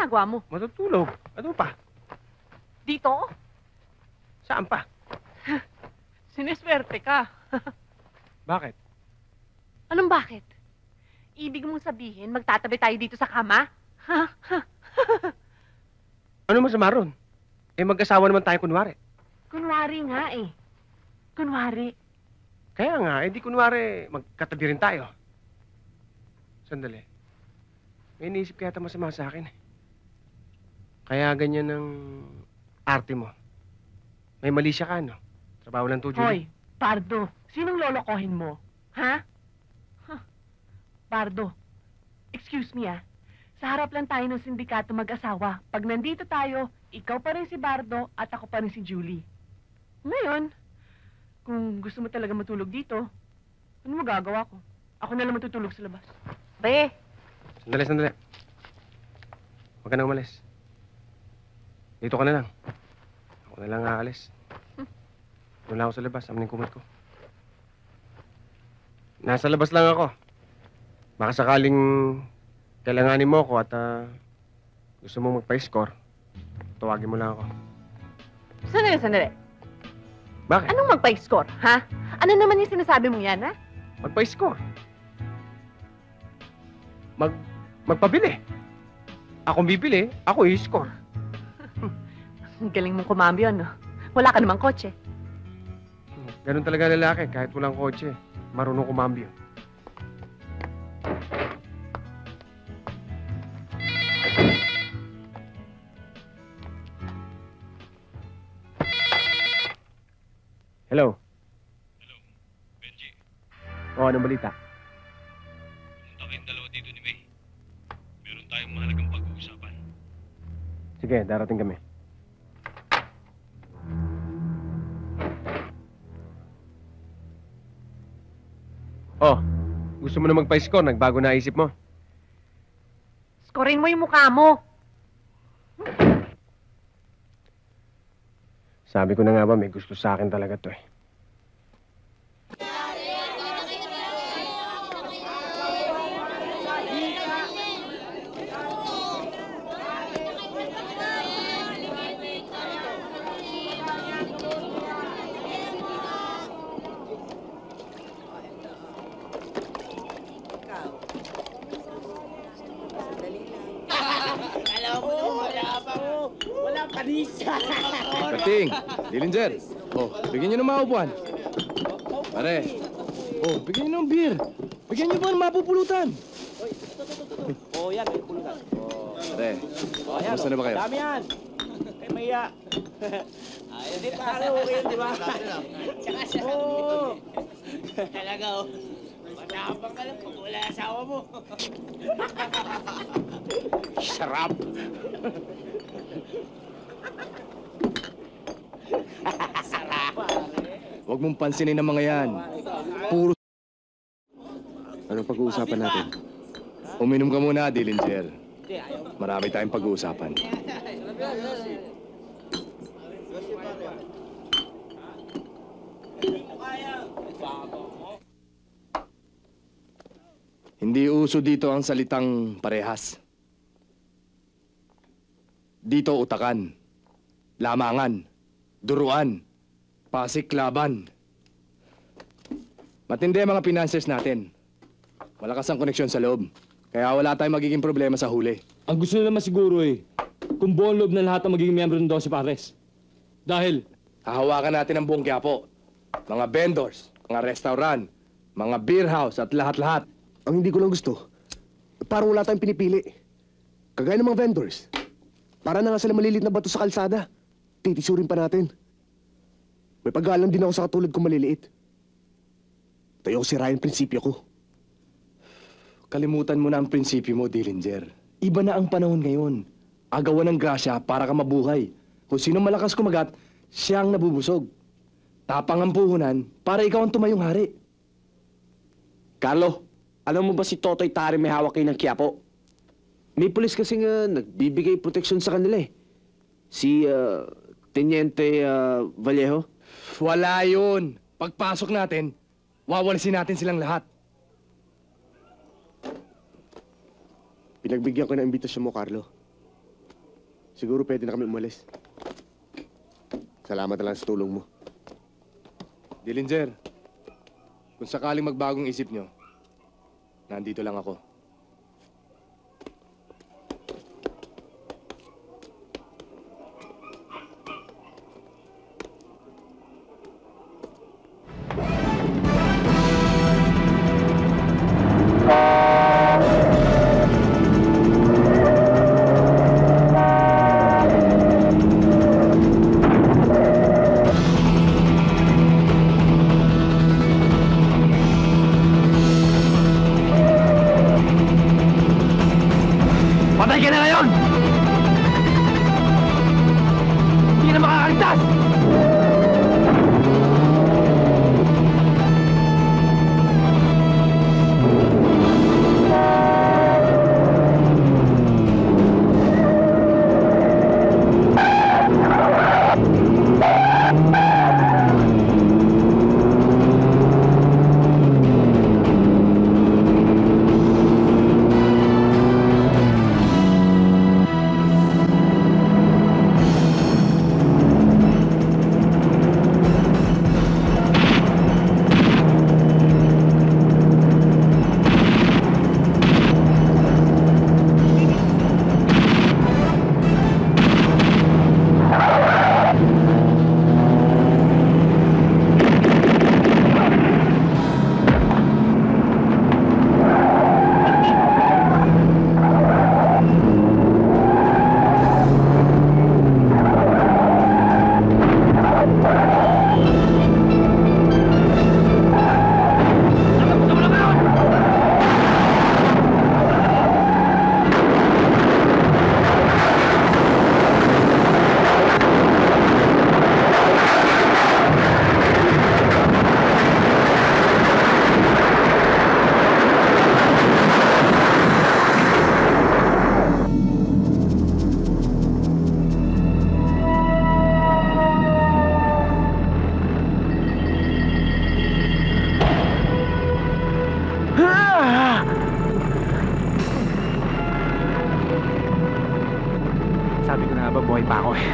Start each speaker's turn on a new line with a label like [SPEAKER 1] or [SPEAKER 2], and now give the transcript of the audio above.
[SPEAKER 1] ginagawa mo?
[SPEAKER 2] Matutulog. Ano pa?
[SPEAKER 1] Dito?
[SPEAKER 2] Saan pa?
[SPEAKER 1] Siniswerte ka.
[SPEAKER 2] Bakit?
[SPEAKER 1] Anong bakit? Ibig mong sabihin, magtatabi tayo dito sa kama?
[SPEAKER 2] Ano masama ron? Eh, mag-asawa naman tayo kunwari.
[SPEAKER 1] Kunwari nga eh. Kunwari.
[SPEAKER 2] Kaya nga, eh di kunwari, magkatabi rin tayo. Sandali. May iniisip kaya masama sa akin eh. Kaya ganyan ang arte mo. May mali siya ka, no? Trabaho lang to,
[SPEAKER 1] Hoy,
[SPEAKER 2] Julie.
[SPEAKER 1] Pardo, sinong lolokohin mo? Ha? Pardo, excuse me ah. Sa harap lang tayo ng sindikato mag-asawa. Pag nandito tayo, ikaw pa rin si Bardo at ako pa rin si Julie. Ngayon, kung gusto mo talaga matulog dito, ano magagawa ko? Ako na lang matutulog sa labas. Be!
[SPEAKER 2] Sandali. Huwag ka na umalis. Dito ka na lang. Ako na lang aalis. Doon lang ako sa labas. Amin yung kumot ko. Nasa labas lang ako. Baka sakaling kailanganin mo ako at gusto mong magpa-score, tawagin mo lang ako.
[SPEAKER 1] Sandali.
[SPEAKER 2] Bakit?
[SPEAKER 1] Anong magpa-score, ha? Ano naman yung sinasabi mong yan, ha?
[SPEAKER 2] Magpa-score. Magpabili. Akong bibili, ako i-score.
[SPEAKER 1] Ang galing mong kumambyo, no? Wala ka namang kotse.
[SPEAKER 2] Ganun talaga lalaki, kahit walang kotse. Marunong kumambyo. Hello?
[SPEAKER 3] Hello, Benji.
[SPEAKER 2] Anong balita?
[SPEAKER 3] Pumunta kayong dalawa dito ni May. Meron tayong mahalagang pag-uusapan.
[SPEAKER 2] Sige, darating kami. Gusto mo na magpa-score, nagbago na isip mo.
[SPEAKER 1] Scorein mo yung mukha mo.
[SPEAKER 2] Sabi ko na nga ba, may gusto sa akin talaga to eh.
[SPEAKER 4] Kating, Dillinger. Bigyan nyo ng maupuan. Pare. Bigyan nyo ng beer. Bigyan nyo ba ng mapupulutan?
[SPEAKER 5] Yan, may pulutan.
[SPEAKER 4] Pare, kamusta na ba kayo?
[SPEAKER 5] Dami yan. Kay Maya. Hindi pare, okay yun, di ba? Tsaka siya. Talaga, matapang ka lang pag wala asawa mo.
[SPEAKER 4] Sarap! Huwag mong pansinin ang mga yan. Puro...
[SPEAKER 2] Anong pag-uusapan natin?
[SPEAKER 4] Uminom ka muna, Dillinger. Marami tayong pag-uusapan. Hindi uso dito ang salitang parehas. Dito utakan, lamangan, duruan, pasiklaban. Matindi ang mga financiers natin. Malakas ang koneksyon sa loob. Kaya wala tayong magiging problema sa huli.
[SPEAKER 6] Ang gusto nila siguro kung buong loob na lahat ang magiging miyembro ng 12 Pares. Dahil,
[SPEAKER 4] hahawakan natin ang buong Quiapo. Mga vendors, mga restaurant, mga beer house at lahat-lahat.
[SPEAKER 7] Ang hindi ko lang gusto, parang wala tayong pinipili. Kagaya ng mga vendors. Para na nga sila malilit na bato sa kalsada. Titisurin pa natin. May pag-aalam din ako sa katulad kong maliliit. Tayo ko sirayan ang prinsipyo ko.
[SPEAKER 4] Kalimutan mo na ang prinsipyo mo, Dillinger. Iba na ang panahon ngayon. Agawan ng grasya para ka mabuhay. Kung sino malakas kumagat, siya ang nabubusog. Tapang ang puhunan para ikaw ang tumayong hari.
[SPEAKER 5] Carlo, alam mo ba si Totoy Tari may hawak kayo ng Quiapo? May pulis kasi nga nagbibigay proteksyon sa kanila eh. Si Teniente Vallejo.
[SPEAKER 4] Wala yun. Pagpasok natin, wawalisin natin silang lahat.
[SPEAKER 7] Pinagbigyan ko ng imbitasyon mo, Carlo. Siguro pwede na kami umalis. Salamat na lang sa tulong mo.
[SPEAKER 4] Dillinger, kung sakaling magbagong isip nyo, nandito lang ako.
[SPEAKER 2] Patay ka na ngayon! Hindi na makakaligtas! Sabi ko na ba, buhay pa ako eh.